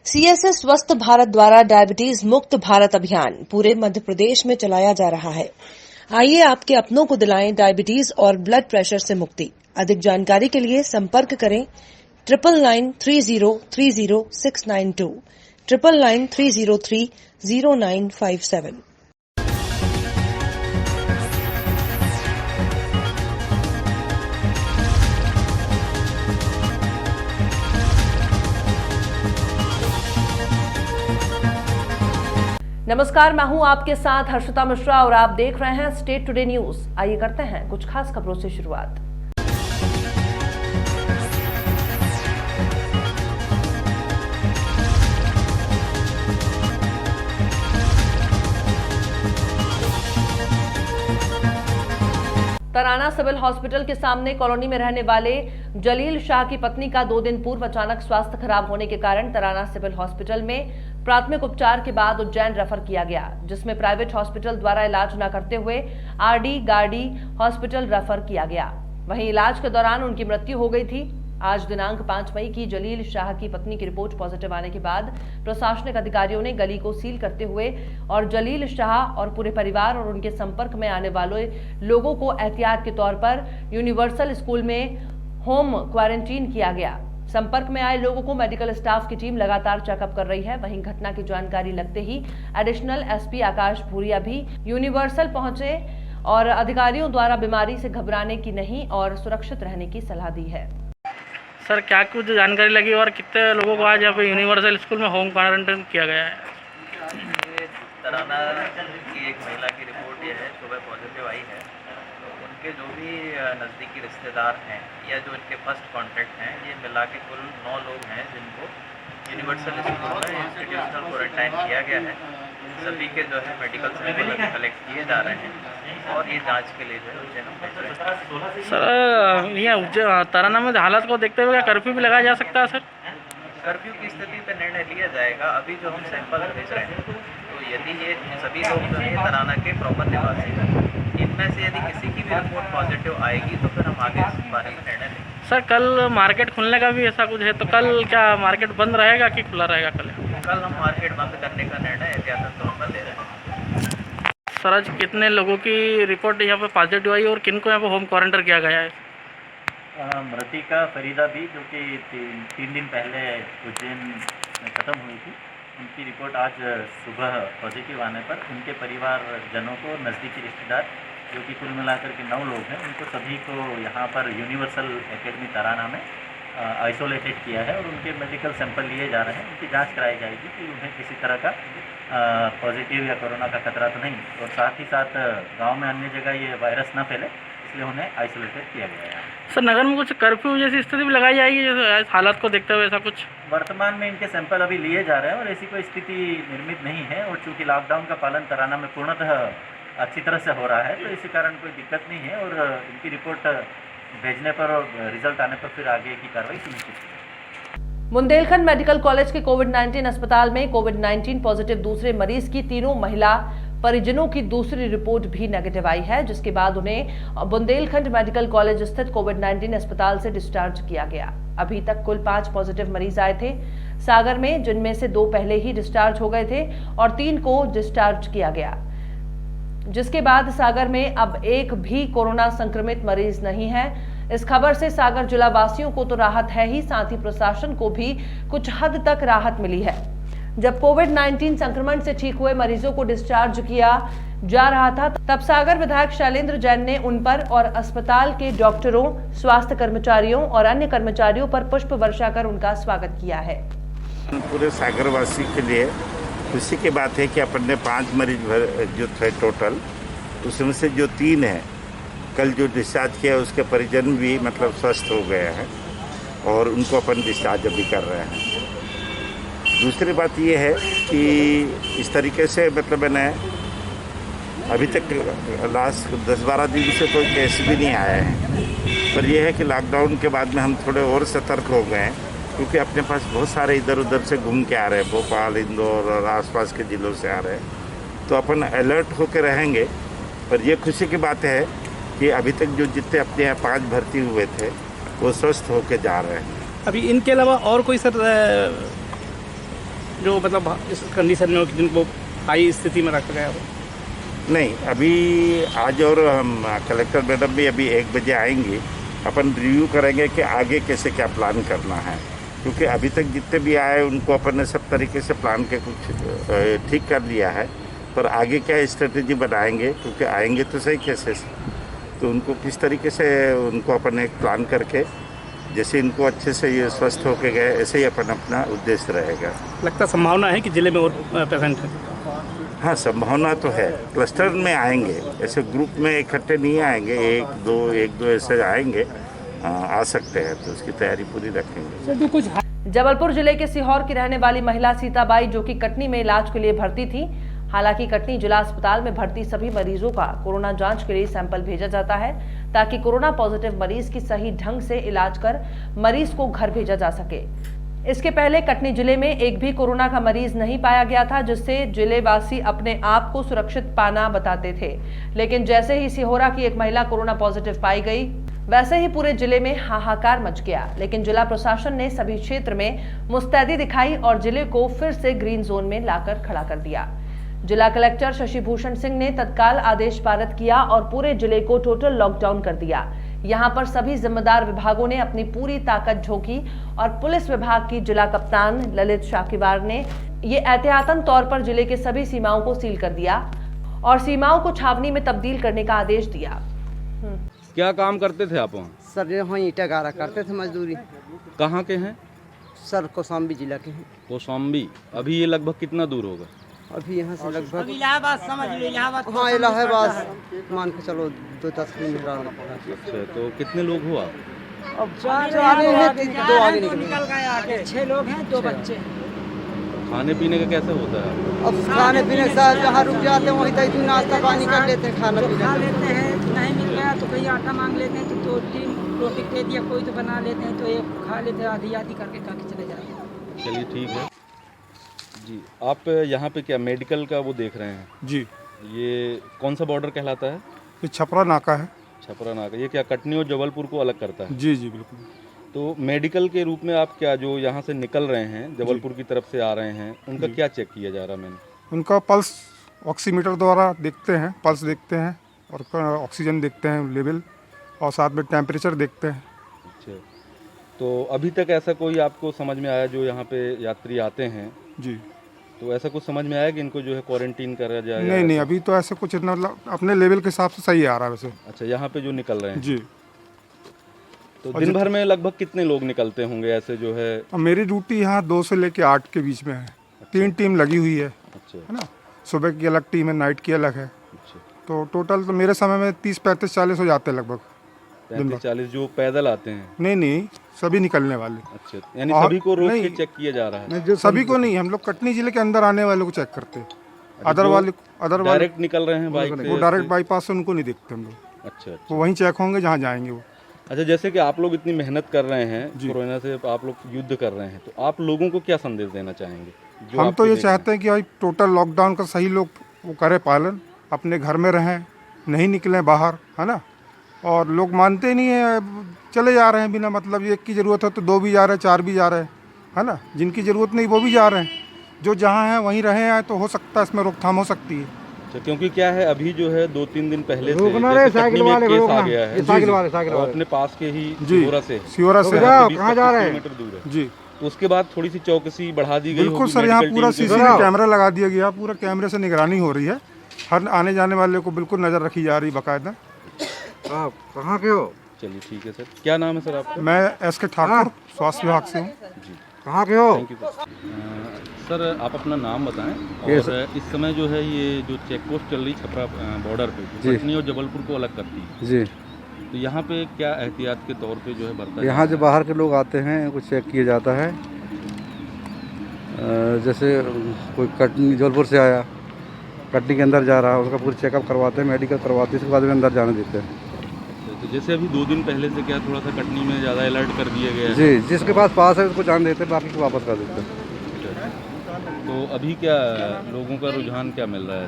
CSS स्वस्थ भारत द्वारा diabetes मुक्त भारत अभियान पूरे मध्य प्रदेश में चलाया जा रहा है। आइए आपके अपनों को दिलाएं डायबिटीज और ब्लड प्रेशर से मुक्ति। अधिक जानकारी के लिए संपर्क करें 9993030692 9993030957। नमस्कार, मैं हूं आपके साथ हर्षिता मिश्रा और आप देख रहे हैं स्टेट टुडे न्यूज। आइए करते हैं कुछ खास खबरों से शुरुआत। तराना सिविल हॉस्पिटल के सामने कॉलोनी में रहने वाले जलील शाह की पत्नी का 2 दिन पूर्व अचानक स्वास्थ्य खराब होने के कारण तराना सिविल हॉस्पिटल में प्राथमिक उपचार के बाद उज्जैन रेफर किया गया, जिसमें प्राइवेट हॉस्पिटल द्वारा इलाज न करते हुए आरडी गार्डी हॉस्पिटल रेफर किया गया। वहीं इलाज के दौरान उनकी मृत्यु हो गई थी। आज दिनांक 5 मई की जलील शाह की पत्नी की रिपोर्ट पॉजिटिव आने के बाद प्रशासनिक अधिकारियों ने गली को सील करते हुए और जलील शाह और पूरे परिवार और उनके संपर्क में आने वाले लोगों को एहतियात के तौर पर यूनिवर्सल स्कूल में होम क्वारंटीन किया गया। संपर्क में आए लोगों को मेडिकल स्टाफ की टीम लगातार चेकअप कर रही है। वहीं घटना की जानकारी लगते ही एडिशनल एसपी आकाश भूरिया भी यूनिवर्सल पहुंचे और अधिकारियों द्वारा बीमारी से घबराने की नहीं और सुरक्षित रहने की सलाह दी है। सर, क्या कुछ जानकारी लगी और कितने लोगों को आज यहाँ पे यूनिवर्सल स्कूल में होम क्वारंटाइन किया गया है? ये तराना की एक महिला की रिपोर्ट ये है, सुबह पॉजिटिव आई है। तो उनके जो भी नज़दीकी रिश्तेदार हैं या जो इनके फर्स्ट कॉन्टैक्ट हैं, ये मिला के कुल 9 लोग हैं जिनको यूनिवर्सल स्कूल में इंस्टीट्यूशनल क्वारंटाइन किया गया है। सभी के जो है मेडिकल सैंपल कलेक्ट किए जा रहे हैं और ये जांच के लिए जो है उज्जैन भेज रहे हैं। सर, यहाँ तराना में हालात को देखते हुए कर्फ्यू भी लगाया जा सकता है? सर, कर्फ्यू की स्थिति पर निर्णय लिया जाएगा। अभी जो हम सैंपल भेज रहे हैं, तो यदि ये सभी लोग जो है तराना के प्रॉपर निवासी हैं, इनमें से यदि किसी की भी रिपोर्ट पॉजिटिव आएगी तो फिर हम आगे इस बारे में निर्णय लेंगे। सर, कल मार्केट खुलने का भी ऐसा कुछ है, तो कल क्या मार्केट बंद रहेगा कि खुला रहेगा? कल हम मार्केट बंद करने का निर्णय एहतियातन तौर पर ले रहे हैं। सर, आज कितने लोगों की रिपोर्ट यहाँ पे पॉजिटिव आई और किनको यहाँ पे होम क्वारंटाइन किया गया है? मृतिका फरीदा भी, जो कि 3 दिन पहले उज्जैन में ख़त्म हुई थी, उनकी रिपोर्ट आज सुबह पॉजिटिव आने पर उनके परिवारजनों को, नज़दीकी रिश्तेदार जो कि कुल मिलाकर के 9 लोग हैं, उनको सभी को यहाँ पर यूनिवर्सल एकेडमी तराना में आइसोलेटेड किया है और उनके मेडिकल सैंपल लिए जा रहे हैं। उनकी जांच कराई जाएगी कि उन्हें किसी तरह का पॉजिटिव या कोरोना का खतरा तो नहीं, और साथ ही साथ गांव में अन्य जगह ये वायरस ना फैले, इसलिए उन्हें आइसोलेटेड किया गया है। सर, नगर में कुछ कर्फ्यू जैसी स्थिति भी लगाई जाएगी जैसे हालात को देखते हुए? ऐसा कुछ वर्तमान में इनके सैंपल अभी लिए जा रहे हैं और ऐसी कोई स्थिति निर्मित नहीं है, और चूँकि लॉकडाउन का पालन तराना में पूर्णतः अच्छी तरह से हो रहा है, तो इसी कारण कोई दिक्कत नहीं है और इनकी रिपोर्ट भेजने पर और रिजल्ट आने पर फिर आगे की कार्रवाई सुनिश्चित की। बुंदेलखंड मेडिकल कॉलेज के कोविड-19 अस्पताल में कोविड-19 पॉजिटिव दूसरे मरीज की तीनों महिला परिजनों की दूसरी रिपोर्ट भी नेगेटिव आई है, जिसके बाद उन्हें बुंदेलखंड मेडिकल कॉलेज स्थित कोविड-19 अस्पताल से डिस्चार्ज किया गया। अभी तक कुल 5 पॉजिटिव मरीज आए थे सागर में, जिनमें से 2 पहले ही डिस्चार्ज हो गए थे और 3 को डिस्चार्ज किया गया, जिसके बाद सागर में अब एक भी कोरोना संक्रमित मरीज नहीं है। इस खबर से सागर जिला वासियों को तो राहत है ही, साथ ही प्रशासन को भी कुछ हद तक राहत मिली है। जब कोविड-19 संक्रमण से ठीक हुए मरीजों को डिस्चार्ज किया जा रहा था, तब सागर विधायक शैलेंद्र जैन ने उन पर और अस्पताल के डॉक्टरों, स्वास्थ्य कर्मचारियों और अन्य कर्मचारियों पर पुष्प वर्षा कर उनका स्वागत किया है। पूरे सागरवासी के लिए खुशी की बात है कि अपन ने 5 मरीज जो थे टोटल, उसमें से जो 3 हैं कल जो डिस्चार्ज किया उसके परिजन भी मतलब स्वस्थ हो गए हैं और उनको अपन डिस्चार्ज अभी कर रहे हैं। दूसरी बात ये है कि इस तरीके से मतलब मैंने अभी तक लास्ट 10-12 दिन से कोई केस भी नहीं आया है, पर यह है कि लॉकडाउन के बाद में हम थोड़े और सतर्क हो गए हैं, क्योंकि अपने पास बहुत सारे इधर उधर से घूम के आ रहे हैं, भोपाल, इंदौर और आसपास के ज़िलों से आ रहे हैं, तो अपन अलर्ट होकर रहेंगे। पर यह खुशी की बात है कि अभी तक जो जितने अपने यहाँ 5 भर्ती हुए थे वो स्वस्थ होकर जा रहे हैं। अभी इनके अलावा और कोई सर जो मतलब इस कंडीशन में हो कि जिनको हाई स्थिति में रखा गया हो? नहीं, अभी आज और हम कलेक्टर मैडम भी अभी 1 बजे आएंगे, अपन रिव्यू करेंगे कि आगे कैसे क्या प्लान करना है, क्योंकि अभी तक जितने भी आए उनको अपन ने सब तरीके से प्लान के कुछ ठीक कर दिया है, पर आगे क्या स्ट्रेटेजी बनाएंगे, क्योंकि आएंगे तो सही कैसे, तो उनको किस तरीके से उनको अपन एक प्लान करके जैसे इनको अच्छे से ये स्वस्थ होके गए ऐसे ही अपन अपना उद्देश्य रहेगा। लगता संभावना है कि जिले में और पेशेंट है? हाँ, संभावना तो है। क्लस्टर में आएंगे, ऐसे ग्रुप में इकट्ठे नहीं आएंगे, एक दो ऐसे आएंगे, आ सकते हैं, तो उसकी तैयारी पूरी रखेंगे। जबलपुर जिले के सीहोर की रहने वाली महिला सीताबाई जो कि कटनी में इलाज के लिए भर्ती थी। हालांकि कटनी जिला अस्पताल में भर्ती सभी मरीजों का कोरोना जांच के लिए सैंपल भेजा जाता है ताकि कोरोना पॉजिटिव मरीज की सही ढंग से इलाज कर मरीज को घर भेजा जा सके। इसके पहले कटनी जिले में एक भी कोरोना का मरीज नहीं पाया गया था, जिससे जिलेवासी अपने आप को सुरक्षित पाना बताते थे। लेकिन जैसे ही सिहोरा की एक महिला कोरोना पॉजिटिव पाई गई, वैसे ही पूरे जिले में हाहाकार मच गया। लेकिन जिला प्रशासन ने सभी क्षेत्र में मुस्तैदी दिखाई और जिले को फिर से ग्रीन जोन में लाकर खड़ा कर दिया। जिला कलेक्टर शशि भूषण सिंह ने तत्काल आदेश पारित किया और पूरे जिले को टोटल लॉकडाउन कर दिया। यहां पर सभी जिम्मेदार विभागों ने अपनी पूरी ताकत झोंकी और पुलिस विभाग की जिला कप्तान ललित शाकीवार ने ये एहतियातन तौर पर जिले के सभी सीमाओं को सील कर दिया और सीमाओं को छावनी में तब्दील करने का आदेश दिया। क्या काम करते थे आप वहाँ? सर यहाँ ईंटा गारा करते थे, मजदूरी। कहाँ के हैं? सर कौशाम्बी जिला के हैं। कौशाम्बी। अभी ये लगभग कितना दूर होगा? अभी यहाँ से लगभग इलाहाबाद समझ लो, इलाहाबाद। हाँ, इलाहाबाद मान के चलो 2-10 किलोमीटर। अच्छा, तो कितने लोग हो आप? अब 4 आगे हैं, 2 आगे निकल गए, आगे 6 लोग हैं, 2 बच्चे। खाने पीने का कैसे होता है? अब खाने पीने के साथ जहाँ रुक जाते हैं वहीं तक नाश्ता पानी कर लेते हैं, खाना पीना खा लेते हैं। नहीं मिल गया तो कहीं आटा मांग लेते हैं, तो 2-3 रोटी दे दिया, कोई तो बना लेते हैं, तो एक खा लेते हैं, आधी आधी करके खा के चले जाते हैं। चलिए ठीक है जी। आप यहाँ पे क्या मेडिकल का वो देख रहे हैं? जी। ये कौन सा बॉर्डर कहलाता है? ये छपरा नाका है। छपरा नाका। ये क्या कटनी और जबलपुर को अलग करता है? जी जी बिल्कुल। तो मेडिकल के रूप में आप क्या जो यहाँ से निकल रहे हैं जबलपुर की तरफ से आ रहे हैं, उनका क्या चेक किया जा रहा है? मैंने उनका पल्स ऑक्सीमीटर द्वारा देखते हैं, पल्स देखते हैं और ऑक्सीजन देखते हैं लेवल, और साथ में टेम्परेचर देखते हैं। अच्छा, तो अभी तक ऐसा कोई आपको समझ में आया जो यहाँ पे यात्री आते हैं जी, तो ऐसा कुछ समझ में आया कि इनको जो है क्वारंटीन करा जाए? नहीं, अभी तो ऐसे कुछ मतलब अपने लेवल के हिसाब से सही आ रहा है वैसे। अच्छा, यहाँ पे जो निकल रहे हैं जी। तो दिन भर में लगभग कितने लोग निकलते होंगे ऐसे जो है? मेरी ड्यूटी यहाँ 2 से लेके 8 के बीच में है। 3 टीम लगी हुई है। अच्छा, है ना, सुबह की अलग टीम है, नाइट की अलग है। अच्छा, तो टोटल तो मेरे समय में 30, 35, 40 हो जाते हैं लगभग। 35-40 जो पैदल आते हैं? नहीं, सभी निकलने वाले। अच्छा, यानी सभी को रोक के चेक किया जा रहा है? नहीं, सभी को नहीं, हम लोग कटनी जिले के अंदर आने वालों को चेक करते हैं। अदर वाले डायरेक्ट निकल रहे हैं बाइक से? वो डायरेक्ट बाईपास से उनको नहीं देखते हम लोग। अच्छा, वो वहीं चेक होंगे जहाँ जाएंगे वो। अच्छा, जैसे कि आप लोग इतनी मेहनत कर रहे हैं, कोरोना से आप लोग युद्ध कर रहे हैं, तो आप लोगों को क्या संदेश देना चाहेंगे? हम तो ये चाहते हैं कि भाई टोटल लॉकडाउन का सही लोग वो करें पालन, अपने घर में रहें, नहीं निकलें बाहर, है ना। और लोग मानते नहीं है, चले जा रहे हैं बिना मतलब, एक की ज़रूरत है तो 2 भी जा रहे हैं, 4 भी जा रहे हैं, है ना। जिनकी ज़रूरत नहीं वो भी जा रहे हैं, जो जहाँ हैं वहीं रहे हैं, तो हो सकता है इसमें रोकथाम हो सकती है। क्योंकि क्या है, अभी जो है 2-3 दिन पहले से कटनी में केस आ गया है अपने पास के ही सिहोरा से कहाँ जा रहे हैं दूर है जी, तो उसके बाद थोड़ी सी चौकसी बढ़ा दी गई। बिल्कुल सर, यहाँ पूरा सीसीटीवी कैमरा लगा दिया गया, पूरा कैमरे से निगरानी हो रही है, हर आने जाने वाले को बिल्कुल नज़र रखी जा रही बाकायदा। आप कहाँ के हो? चलिए ठीक है सर, क्या नाम है सर आपका? मैं SK ठाकुर, स्वास्थ्य विभाग से हूँ जी। कहाँ के हो? Thank you sir. आप अपना नाम बताएं और इस समय जो है ये जो चेक पोस्ट चल रही छपरा बॉर्डर पे, कटनी और जबलपुर को अलग करती है जी, तो यहाँ पे क्या एहतियात के तौर पे जो है बरता है? यहाँ जो बाहर के लोग आते हैं कुछ चेक किया जाता है। जैसे कोई कटनी जबलपुर से आया, कटनी के अंदर जा रहा है, उसका पूरा चेकअप करवाते हैं, मेडिकल करवाते हैं, इसके बाद में अंदर जाने देते हैं। तो जैसे अभी 2 दिन पहले से क्या थोड़ा सा कटनी में ज़्यादा अलर्ट कर दिया गया है? जी, जिसके पास है उसको जान देते हैं, बाकी को वापस कर देते हैं। तो अभी क्या लोगों का रुझान क्या मिल रहा है?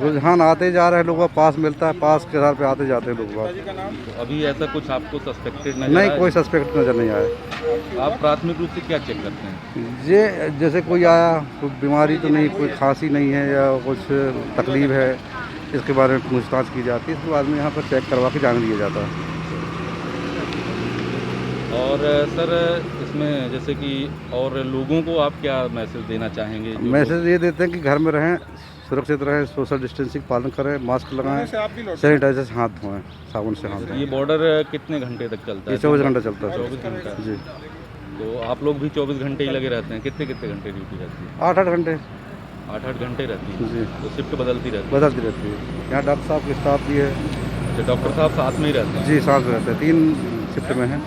रुझान आते जा रहे हैं, लोगों का पास मिलता है, पास के आधार पे आते जाते हैं लोग बात। तो अभी ऐसा कुछ आपको सस्पेक्टेड नजर नहीं, आया? कोई सस्पेक्ट नज़र नहीं आया। आप प्राथमिक रूप से क्या चेक करते हैं? ये जैसे कोई आया, कोई बीमारी तो नहीं, कोई खांसी नहीं है या कुछ तकलीफ है, इसके बारे में पूछताछ की जाती है। इसके बाद में यहाँ पर चेक करवा के जाने दिया जाता है। और सर इसमें जैसे कि और लोगों को आप क्या मैसेज देना चाहेंगे? मैसेज ये देते हैं कि घर में रहें, सुरक्षित रहें, सोशल डिस्टेंसिंग पालन करें, मास्क लगाएं, सैनिटाइजर से हाथ धोएं, साबुन से हाथ धोएं। ये बॉर्डर कितने घंटे तक चलता है? ये 24 घंटा चलता है। 24 घंटा जी। तो आप लोग भी 24 घंटे ही लगे रहते हैं? कितने घंटे ड्यूटी रहती है? 8-8 घंटे। 8-8 घंटे रहती है जी। तो शिफ्ट बदलती रहती है। यहाँ डॉक्टर साहब के स्टाफ भी है। अच्छा, डॉक्टर साहब साथ में ही रहते हैं? जी, साथ में रहते हैं, 3 शिफ्ट में हैं।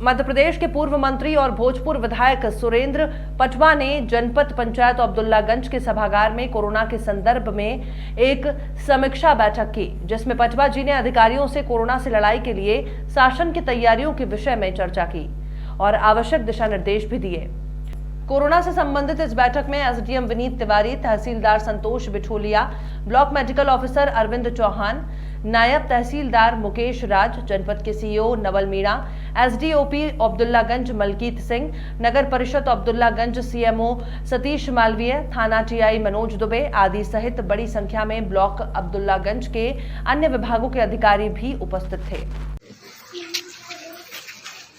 मध्य प्रदेश के पूर्व मंत्री और भोजपुर विधायक सुरेंद्र पटवा ने जनपद पंचायत अब्दुल्लागंज के सभागार में कोरोना के संदर्भ में एक समीक्षा बैठक की, जिसमें पटवा जी ने अधिकारियों से कोरोना से लड़ाई के लिए शासन की तैयारियों के विषय में चर्चा की और आवश्यक दिशा निर्देश भी दिए। कोरोना से संबंधित इस बैठक में एसडीएम विनीत तिवारी, तहसीलदार Santosh Bitholia, block medical officer Arvind Chauhan, नायब तहसीलदार मुकेश राज, जनपद के सीईओ नवल मीणा, एसडीओपी अब्दुल्लागंज मलकीत सिंह, नगर परिषद अब्दुल्लागंज सीएमओ सतीश मालवीय, थाना टीआई मनोज दुबे आदि सहित बड़ी संख्या में ब्लॉक अब्दुल्लागंज के अन्य विभागों के अधिकारी भी उपस्थित थे।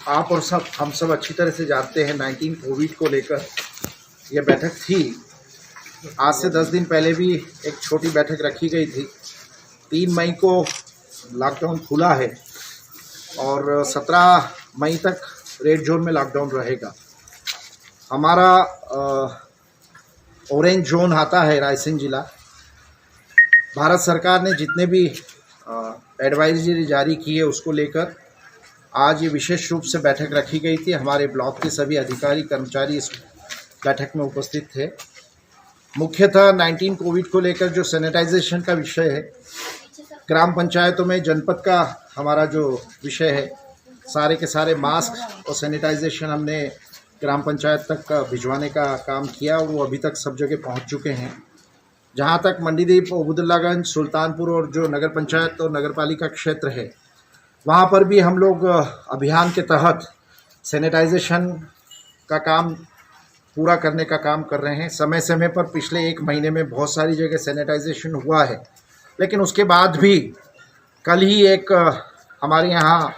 आप और हम सब अच्छी तरह से जानते हैं 19 कोविड को लेकर यह बैठक थी। आज से 10 दिन पहले भी एक छोटी बैठक रखी गई थी। 3 मई को लॉकडाउन खुला है और 17 मई तक रेड जोन में लॉकडाउन रहेगा। हमारा ऑरेंज जोन आता है रायसेन जिला। भारत सरकार ने जितने भी एडवाइजरी जारी की है उसको लेकर आज ये विशेष रूप से बैठक रखी गई थी। हमारे ब्लॉक के सभी अधिकारी कर्मचारी इस बैठक में उपस्थित थे। मुख्यतः 19 कोविड को लेकर जो सैनिटाइजेशन का विषय है, ग्राम पंचायतों में जनपद का हमारा जो विषय है, सारे के सारे मास्क और सैनिटाइजेशन हमने ग्राम पंचायत तक भिजवाने का काम किया और वो अभी तक सब जगह पहुंच चुके हैं। जहां तक मंडीदीप, अब्दुल्लागंज, सुल्तानपुर और जो नगर पंचायत और नगरपालिका क्षेत्र है, वहाँ पर भी हम लोग अभियान के तहत सैनिटाइजेशन का काम पूरा करने का काम कर रहे हैं। समय समय पर पिछले 1 महीने में बहुत सारी जगह सैनिटाइजेशन हुआ है, लेकिन उसके बाद भी कल ही एक हमारे यहाँ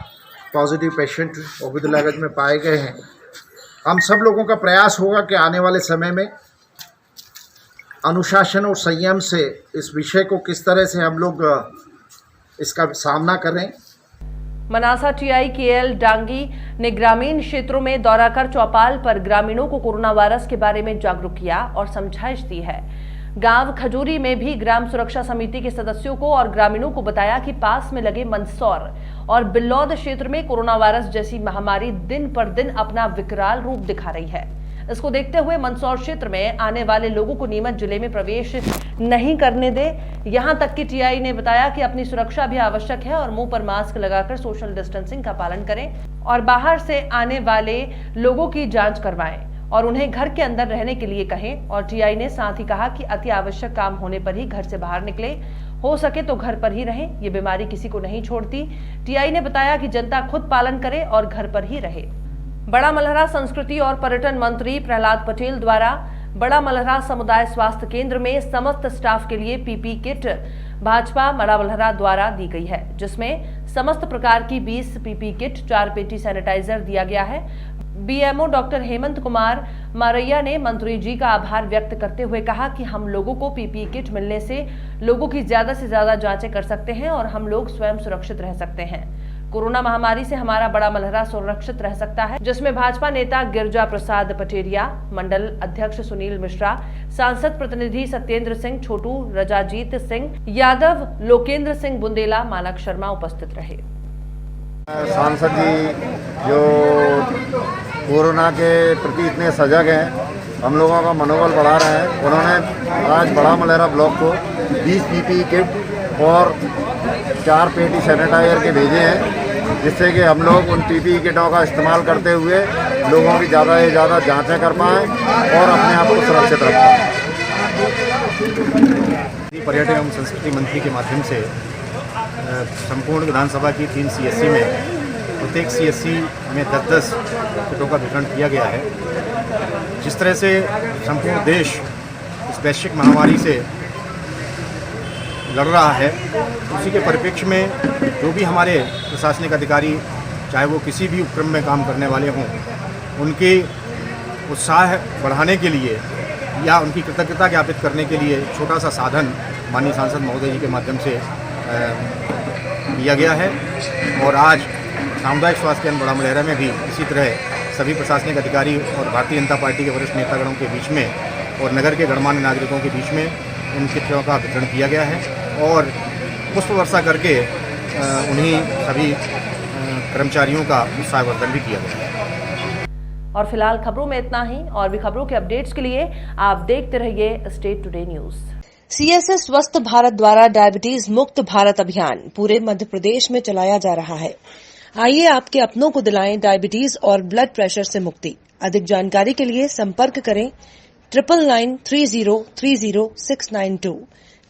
पॉजिटिव पेशेंट अब्दुल्लागंज में पाए गए हैं। हम सब लोगों का प्रयास होगा कि आने वाले समय में अनुशासन और संयम से इस विषय को किस तरह से हम लोग इसका सामना करें। मनासा टीआई केएल डांगी ने ग्रामीण क्षेत्रों में दौरा कर चौपाल पर ग्रामीणों को कोरोना वायरस के बारे में जागरूक किया और समझाइश दी है। गांव खजूरी में भी ग्राम सुरक्षा समिति के सदस्यों को और ग्रामीणों को बताया कि पास में लगे मंदसौर और बिल्लौद क्षेत्र में कोरोना वायरस जैसी महामारी दिन पर दिन अपना विकराल रूप दिखा रही है। इसको देखते हुए मंदसौर क्षेत्र में आने वाले लोगों को नीमच जिले में प्रवेश नहीं करने दे। यहां तक कि टीआई ने बताया कि अपनी सुरक्षा भी आवश्यक है और मुंह पर मास्क लगाकर सोशल डिस्टेंसिंग का पालन करें और बाहर से आने वाले लोगों की जांच करवाएं और उन्हें घर के अंदर रहने के लिए कहें। और टीआई ने साथ ही कहा कि अति आवश्यक काम होने पर ही घर से बाहर निकले, हो सके तो घर पर ही रहें। ये बीमारी किसी को नहीं छोड़ती। टीआई ने बताया कि जनता खुद पालन करे और घर पर ही रहे। बड़ा मलहरा संस्कृति और पर्यटन मंत्री प्रहलाद पटेल द्वारा बड़ा मलहरा समुदाय स्वास्थ्य केंद्र में समस्त स्टाफ के लिए पीपी किट भाजपा बड़ा मलहरा द्वारा दी गई है, जिसमें समस्त प्रकार की 20 पीपी किट, 4 पेटी सैनिटाइजर दिया गया है। बीएमओ डॉक्टर हेमंत कुमार मारैया ने मंत्री जी का आभार व्यक्त करते हुए कहा कि हम लोगों को पीपी किट मिलने से लोगों की ज्यादा से ज्यादा जांचें कर सकते हैं और हम लोग स्वयं सुरक्षित रह सकते हैं। कोरोना महामारी से हमारा बड़ा मलहरा सुरक्षित रह सकता है, जिसमें भाजपा नेता गिरजा प्रसाद पटेरिया, मंडल अध्यक्ष सुनील मिश्रा, सांसद प्रतिनिधि सत्येंद्र सिंह छोटू, रजाजीत सिंह यादव, लोकेंद्र सिंह बुंदेला, मानक शर्मा उपस्थित रहे। सांसद जी जो कोरोना के प्रति इतने सजग हैं, हम लोगों का मनोबल बढ़ा रहे हैं, उन्होंने आज बड़ा मलहरा ब्लॉक को 20 पीपी किट और 4 पेटी सैनिटाइजर के भेजे हैं, जिससे कि हम लोग उन पीपी किटों का इस्तेमाल करते हुए लोगों की ज़्यादा से ज़्यादा जाँचें कर पाएँ और अपने आप को सुरक्षित रख पाएँ। पर्यटन एवं संस्कृति मंत्री के माध्यम से संपूर्ण विधानसभा की 3 CSC में प्रत्येक CSC में 10-10 किटों का वितरण किया गया है। जिस तरह से संपूर्ण देश इस वैश्विक महामारी से लड़ रहा है, उसी के परिप्रेक्ष्य में जो भी हमारे प्रशासनिक अधिकारी, चाहे वो किसी भी उपक्रम में काम करने वाले हों, उनके उत्साह बढ़ाने के लिए या उनकी कृतज्ञता ज्ञापित करने के लिए छोटा सा साधन माननीय सांसद महोदय जी के माध्यम से दिया गया है। और आज सामुदायिक स्वास्थ्य केंद्र बड़ा मलेहरा में भी इसी तरह सभी प्रशासनिक अधिकारी और भारतीय जनता पार्टी के वरिष्ठ नेतागणों के बीच में और नगर के गणमान्य नागरिकों के बीच में उन किटों का वितरण किया गया है और पुष्प वर्षा करके उन्हीं सभी कर्मचारियों का उत्साहवर्धन भी किया गया है। और फिलहाल खबरों में इतना ही। और भी खबरों के अपडेट्स के लिए आप देखते रहिए स्टेट टुडे न्यूज। CSS स्वस्थ भारत द्वारा डायबिटीज मुक्त भारत अभियान पूरे मध्य प्रदेश में चलाया जा रहा है। आइए आपके अपनों को दिलाएं डायबिटीज और ब्लड प्रेशर से मुक्ति। अधिक जानकारी के लिए संपर्क करें 9993030692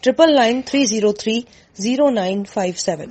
9993030957।